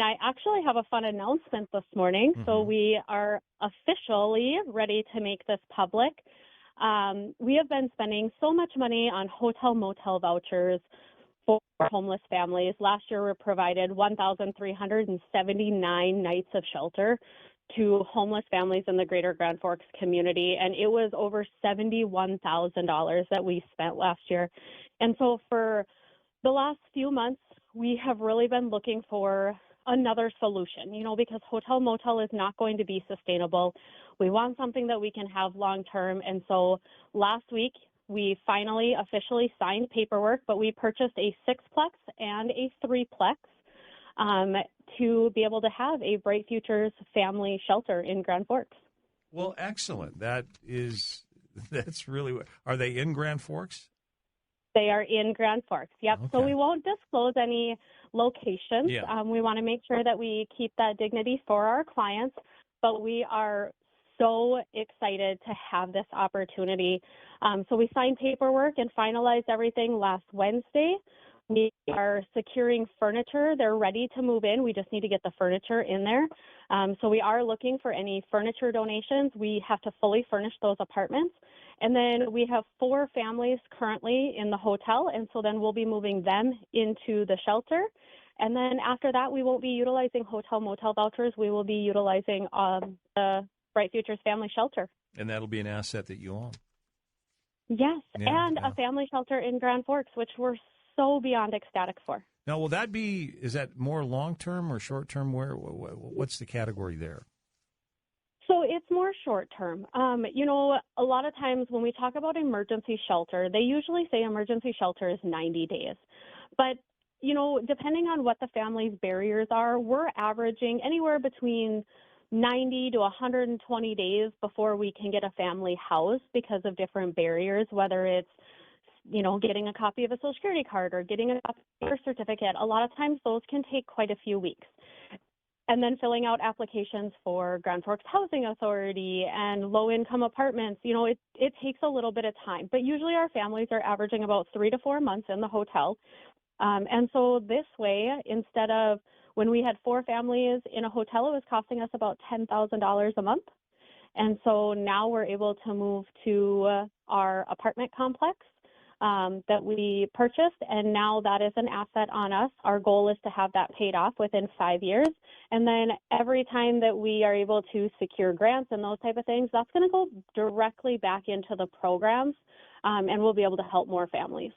I actually have a fun announcement this morning. So we are officially ready to make this public. We have been spending so much money on hotel motel vouchers for homeless families. Last year, we provided 1,379 nights of shelter to homeless families in the greater Grand Forks community, and it was over $71,000 that we spent last year. And so for the last few months, we have really been looking for another solution, because hotel motel is not going to be sustainable. We want something that we can have long term. And so last week, we finally officially signed paperwork, but we purchased a 6-plex and a 3-plex to be able to have a Bright Futures family shelter in Grand Forks. Well, excellent. That's really, are they in Grand Forks? They are in Grand Forks, yep. Okay. So we won't disclose any locations. Yeah. We want to make sure that we keep that dignity for our clients, but we are so excited to have this opportunity. So we signed paperwork and finalized everything last Wednesday. We are securing furniture. They're ready to move in. We just need to get the furniture in there. So we are looking for any furniture donations. We have to fully furnish those apartments. And then we have 4 families currently in the hotel, and so then we'll be moving them into the shelter. And then after that, we won't be utilizing hotel motel vouchers. We will be utilizing the Bright Futures Family Shelter. And that'll be an asset that you own. Yes, a family shelter in Grand Forks, which we're so beyond ecstatic for. Now, is that more long-term or short-term? What's the category there? So it's more short-term. A lot of times when we talk about emergency shelter, they usually say emergency shelter is 90 days. But, depending on what the family's barriers are, we're averaging anywhere between 90 to 120 days before we can get a family housed because of different barriers, whether it's getting a copy of a Social Security card or getting a copy of a birth certificate. A lot of times those can take quite a few weeks. And then filling out applications for Grand Forks Housing Authority and low-income apartments, it takes a little bit of time. But usually our families are averaging about 3 to 4 months in the hotel. And so this way, instead of when we had 4 families in a hotel, it was costing us about $10,000 a month. And so now we're able to move to our apartment complex that we purchased, and now that is an asset on us. Our goal is to have that paid off within 5 years, and then every time that we are able to secure grants and those type of things, that's going to go directly back into the programs, and we'll be able to help more families.